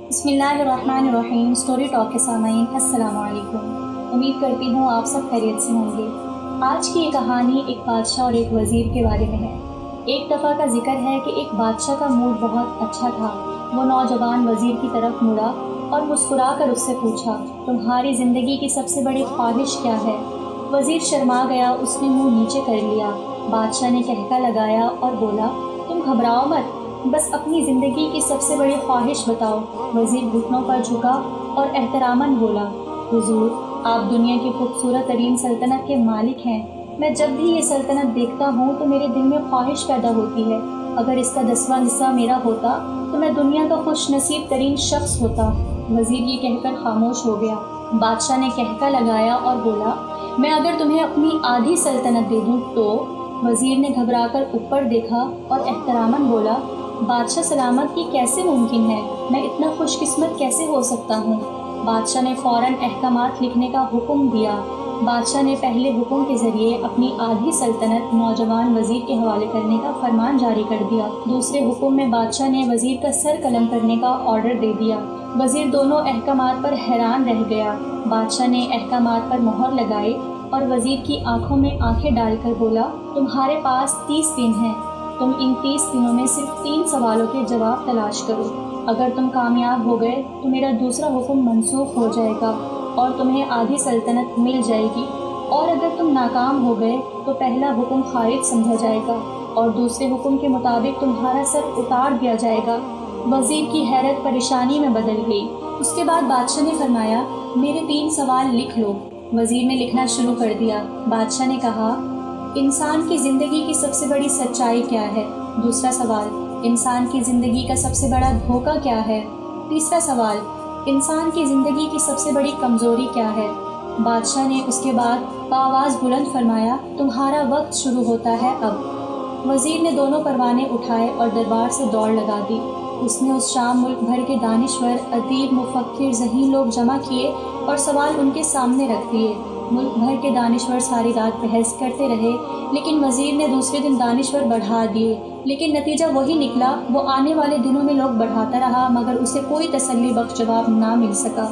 بسم اللہ الرحمن الرحیم۔ اسٹوری ٹاک کے سامعین السلام علیکم۔ امید کرتی ہوں آپ سب خیریت سے ہوں گے۔ آج کی یہ کہانی ایک بادشاہ اور ایک وزیر کے بارے میں ہے۔ ایک دفعہ کا ذکر ہے کہ ایک بادشاہ کا موڈ بہت اچھا تھا۔ وہ نوجوان وزیر کی طرف مڑا اور مسکرا کر اس سے پوچھا، تمہاری زندگی کی سب سے بڑی خواہش کیا ہے؟ وزیر شرما گیا، اس نے منہ نیچے کر لیا۔ بادشاہ نے کہکا لگایا اور بولا، تم گھبراؤ مت، بس اپنی زندگی کی سب سے بڑی خواہش بتاؤ۔ وزیر گھٹنوں پر جھکا اور احتراماً بولا، حضور، آپ دنیا کی خوبصورت ترین سلطنت کے مالک ہیں۔ میں جب بھی یہ سلطنت دیکھتا ہوں تو میرے دل میں خواہش پیدا ہوتی ہے، اگر اس کا 10واں حصہ میرا ہوتا تو میں دنیا کا خوش نصیب ترین شخص ہوتا۔ وزیر یہ کہہ کر خاموش ہو گیا۔ بادشاہ نے کہکا لگایا اور بولا، میں اگر تمہیں اپنی آدھی سلطنت دے دوں تو؟ وزیر نے گھبرا کر اوپر دیکھا اور احتراماً بولا، بادشاہ سلامت، یہ کیسے ممکن ہے؟ میں اتنا خوش قسمت کیسے ہو سکتا ہوں؟ بادشاہ نے فوراً احکامات لکھنے کا حکم دیا۔ بادشاہ نے پہلے حکم کے ذریعے اپنی آدھی سلطنت نوجوان وزیر کے حوالے کرنے کا فرمان جاری کر دیا۔ دوسرے حکم میں بادشاہ نے وزیر کا سر قلم کرنے کا آرڈر دے دیا۔ وزیر دونوں احکامات پر حیران رہ گیا۔ بادشاہ نے احکامات پر مہر لگائی اور وزیر کی آنکھوں میں آنکھیں ڈال کر بولا، تمہارے پاس 30 دن ہیں۔ تم ان 30 دنوں میں صرف 3 سوالوں کے جواب تلاش کرو۔ اگر تم کامیاب ہو گئے تو میرا دوسرا حکم منسوخ ہو جائے گا اور تمہیں آدھی سلطنت مل جائے گی، اور اگر تم ناکام ہو گئے تو پہلا حکم خارج سمجھا جائے گا اور دوسرے حکم کے مطابق تمہارا سر اتار دیا جائے گا۔ وزیر کی حیرت پریشانی میں بدل گئی۔ اس کے بعد بادشاہ نے فرمایا، میرے 3 سوال لکھ لو۔ وزیر نے لکھنا شروع کر دیا۔ بادشاہ نے کہا، انسان کی زندگی کی سب سے بڑی سچائی کیا ہے؟ دوسرا سوال، انسان کی زندگی کا سب سے بڑا دھوکہ کیا ہے؟ تیسرا سوال، انسان کی زندگی کی سب سے بڑی کمزوری کیا ہے؟ بادشاہ نے اس کے بعد بآواز بلند فرمایا، تمہارا وقت شروع ہوتا ہے اب۔ وزیر نے دونوں پروانے اٹھائے اور دربار سے دوڑ لگا دی۔ اس نے اس شام ملک بھر کے دانشور، ادیب، مفکر، ذہین لوگ جمع کیے اور سوال ان کے سامنے رکھ دیے۔ ملک بھر کے دانشور ساری رات بحث کرتے رہے، لیکن وزیر نے دوسرے دن دانشور بڑھا دیے، لیکن نتیجہ وہی نکلا۔ وہ آنے والے دنوں میں لوگ بڑھاتا رہا مگر اسے کوئی تسلی بخش جواب نہ مل سکا،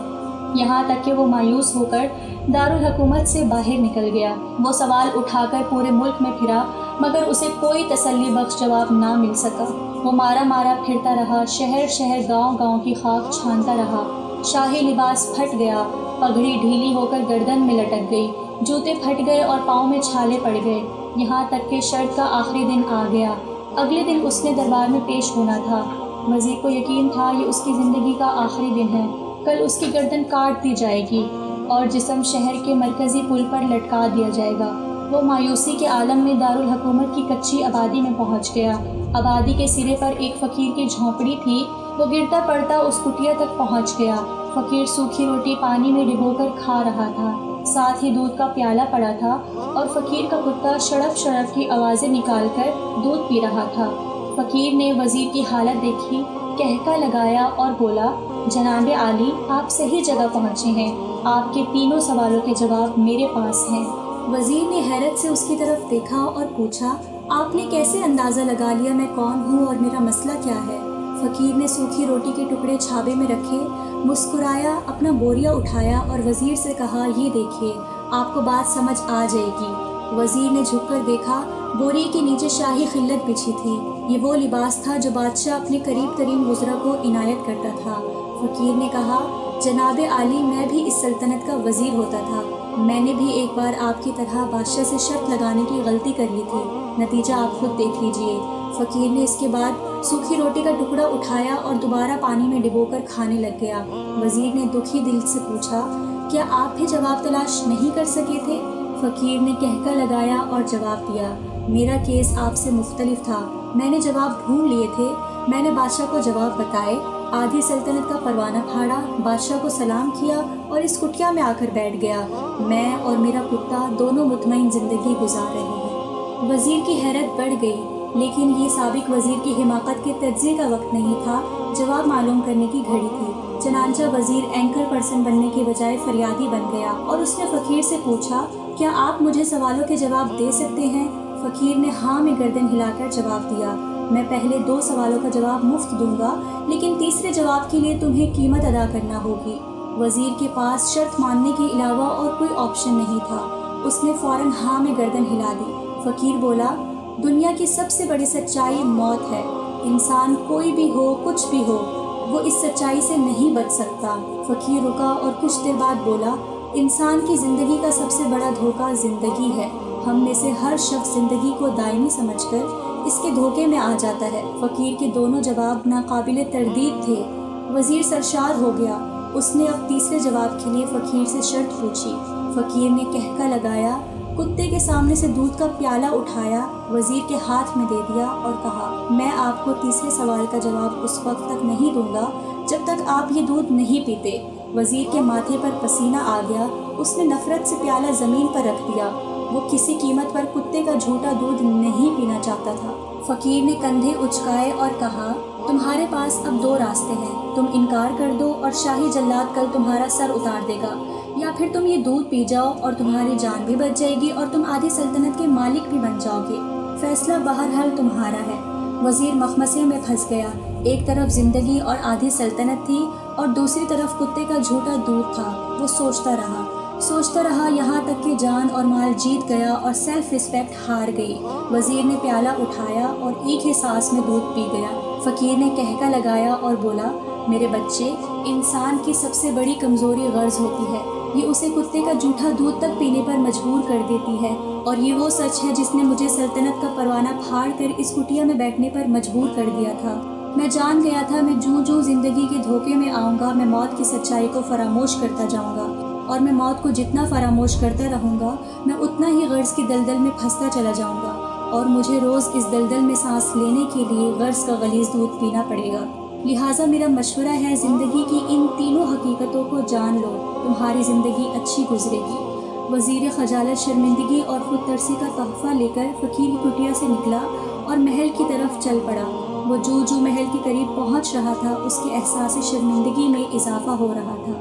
یہاں تک کہ وہ مایوس ہو کر دارالحکومت سے باہر نکل گیا۔ وہ سوال اٹھا کر پورے ملک میں پھرا مگر اسے کوئی تسلی بخش جواب نہ مل سکا۔ وہ مارا مارا پھرتا رہا، شہر شہر، گاؤں گاؤں کی خاک چھانتا رہا۔ شاہی لباس پھٹ گیا، پگڑی ڈھیلی ہو کر گردن میں لٹک گئی، جوتے پھٹ گئے اور پاؤں میں چھالے پڑ گئے، یہاں تک کہ شرط کا آخری دن آ گیا۔ اگلے دن اس نے دربار میں پیش ہونا تھا۔ وزیر کو یقین تھا یہ اس کی زندگی کا آخری دن ہے، کل اس کی گردن کاٹ دی جائے گی اور جسم شہر کے مرکزی پل پر لٹکا دیا جائے گا۔ وہ مایوسی کے عالم میں دارالحکومت کی کچی آبادی میں پہنچ گیا۔ آبادی کے سرے پر ایک فقیر کی جھونپڑی تھی۔ وہ گرتا پڑتا اس کٹیا تک پہنچ گیا۔ فقیر سوکھی روٹی پانی میں ڈبو کر کھا رہا تھا، ساتھ ہی دودھ کا پیالہ پڑا تھا اور فقیر کا کتا شڑپ شڑپ کی آوازیں نکال کر دودھ پی رہا تھا۔ فقیر نے وزیر کی حالت دیکھی، کہکا لگایا اور بولا، جناب عالی، آپ صحیح جگہ پہنچے ہیں، آپ کے 3 سوالوں کے جواب میرے پاس ہیں۔ وزیر نے حیرت سے اس کی طرف دیکھا اور پوچھا، آپ نے کیسے اندازہ لگا لیا میں کون ہوں اور میرا مسئلہ کیا ہے؟ فقیر نے سوکھی روٹی کے ٹکڑے چھاوے میں رکھے، مسکرایا، اپنا بوریا اٹھایا اور وزیر سے کہا، یہ دیکھیے، آپ کو بات سمجھ آ جائے گی۔ وزیر نے جھک کر دیکھا، بوریے کے نیچے شاہی خلت بچھی تھی۔ یہ وہ لباس تھا جو بادشاہ اپنے قریب ترین وزراء کو عنایت کرتا تھا۔ فقیر نے کہا، جناب عالی، میں بھی اس سلطنت کا وزیر ہوتا تھا، میں نے بھی ایک بار آپ کی طرح بادشاہ سے شرط لگانے کی غلطی کر لی تھی، نتیجہ آپ خود دیکھ لیجئے۔ فقیر نے اس کے بعد سوکھی روٹی کا ٹکڑا اٹھایا اور دوبارہ پانی میں ڈبو کر کھانے لگ گیا۔ وزیر نے دکھی دل سے پوچھا، کیا آپ بھی جواب تلاش نہیں کر سکے تھے؟ فقیر نے کہکا لگایا اور جواب دیا، میرا کیس آپ سے مختلف تھا، میں نے جواب ڈھونڈ لیے تھے، میں نے بادشاہ کو جواب بتائے، آدھی سلطنت کا پروانہ پھاڑا، بادشاہ کو سلام کیا اور اس کٹیا میں آ کر بیٹھ گیا۔ میں اور میرا کتا دونوں مطمئن زندگی گزار رہے ہیں۔ وزیر کی حیرت بڑھ گئی، لیکن یہ سابق وزیر کی حماقت کے تجزیے کا وقت نہیں تھا، جواب معلوم کرنے کی گھڑی تھی۔ چنانچہ وزیر اینکر پرسن بننے کے بجائے فریادی بن گیا اور اس نے فقیر سے پوچھا، کیا آپ مجھے سوالوں کے جواب دے سکتے ہیں؟ فقیر نے ہاں میں گردن ہلا کر جواب دیا، میں پہلے 2 سوالوں کا جواب مفت دوں گا، لیکن تیسرے جواب کے لیے تمہیں قیمت ادا کرنا ہوگی۔ وزیر کے پاس شرط ماننے کے علاوہ اور کوئی آپشن نہیں تھا۔ اس نے فوراً ہاں میں گردن ہلا دی۔ فقیر بولا، دنیا کی سب سے بڑی سچائی موت ہے۔ انسان کوئی بھی ہو، کچھ بھی ہو، وہ اس سچائی سے نہیں بچ سکتا۔ فقیر رکا اور کچھ دیر بعد بولا، انسان کی زندگی کا سب سے بڑا دھوکہ زندگی ہے۔ ہم میں سے ہر شخص زندگی کو دائمی سمجھ کر اس کے دھوکے میں آ جاتا ہے۔ فقیر کے دونوں جواب ناقابل تردید تھے۔ وزیر سرشار ہو گیا۔ اس نے اب تیسرے جواب کے لیے فقیر سے شرط پوچھی۔ فقیر نے کہکا لگایا، کتے کے سامنے سے دودھ کا پیالہ اٹھایا، وزیر کے ہاتھ میں دے دیا اور کہا، میں آپ کو تیسرے سوال کا جواب اس وقت تک نہیں دوں گا جب تک آپ یہ دودھ نہیں پیتے۔ وزیر کے ماتھے پر پسینہ آ گیا۔ اس نے نفرت سے پیالہ زمین پر رکھ دیا۔ وہ کسی قیمت پر کتے کا جھوٹا دودھ نہیں پینا چاہتا تھا۔ فقیر نے کندھے اچکائے اور کہا، تمہارے پاس اب 2 راستے ہیں، تم انکار کر دو اور شاہی جلاد کل تمہارا سر اتار دے گا، یا پھر تم یہ دودھ پی جاؤ اور تمہاری جان بھی بچ جائے گی اور تم آدھی سلطنت کے مالک بھی بن جاؤ گے۔ فیصلہ بہرحال تمہارا ہے۔ وزیر مخمصے میں پھنس گیا۔ ایک طرف زندگی اور آدھی سلطنت تھی اور دوسری طرف کتے کا جھوٹا دودھ تھا۔ وہ سوچتا رہا یہاں تک کہ جان اور مال جیت گیا اور سیلف رسپیکٹ ہار گئی۔ وزیر نے پیالہ اٹھایا اور ایک ہی سانس میں دودھ پی گیا۔ فقیر نے کہکا لگایا اور بولا، میرے بچے، انسان کی سب سے بڑی کمزوری غرض ہوتی ہے۔ یہ اسے کتے کا جھوٹا دودھ تک پینے پر مجبور کر دیتی ہے، اور یہ وہ سچ ہے جس نے مجھے سلطنت کا پروانہ پھاڑ کر اس کٹیا میں بیٹھنے پر مجبور کر دیا تھا۔ میں جان گیا تھا میں جوں زندگی کے دھوکے میں آؤں گا، میں موت کی سچائی کو فراموش کرتا جاؤں گا، اور میں موت کو جتنا فراموش کرتا رہوں گا، میں اتنا ہی غرض کی دلدل میں پھنستا چلا جاؤں گا، اور مجھے روز اس دلدل میں سانس لینے کے لیے غرض کا غلیظ دودھ پینا پڑے گا۔ لہٰذا میرا مشورہ ہے، زندگی کی ان تینوں حقیقتوں کو جان لو، تمہاری زندگی اچھی گزرے گی۔ وزیر خجالت، شرمندگی اور خود ترسی کا تحفہ لے کر فقیر کی کٹیا سے نکلا اور محل کی طرف چل پڑا۔ وہ جو محل کے قریب پہنچ رہا تھا، اس کے احساس شرمندگی میں اضافہ ہو رہا تھا،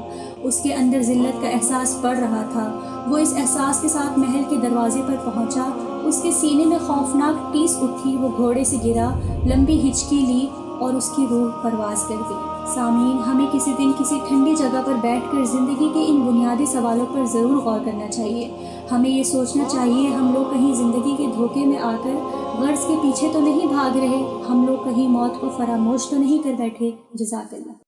اس کے اندر ذلت کا احساس بڑھ رہا تھا۔ وہ اس احساس کے ساتھ محل کے دروازے پر پہنچا، اس کے سینے میں خوفناک ٹیس اٹھی، وہ گھوڑے سے گرا، لمبی ہچکی لی اور اس کی روح پرواز کر گئی۔ سامعین، ہمیں کسی دن کسی ٹھنڈی جگہ پر بیٹھ کر زندگی کے ان بنیادی سوالوں پر ضرور غور کرنا چاہیے۔ ہمیں یہ سوچنا چاہیے، ہم لوگ کہیں زندگی کے دھوکے میں آ کر غرض کے پیچھے تو نہیں بھاگ رہے، ہم لوگ کہیں موت کو فراموش تو نہیں کر بیٹھے۔ جزاک اللہ۔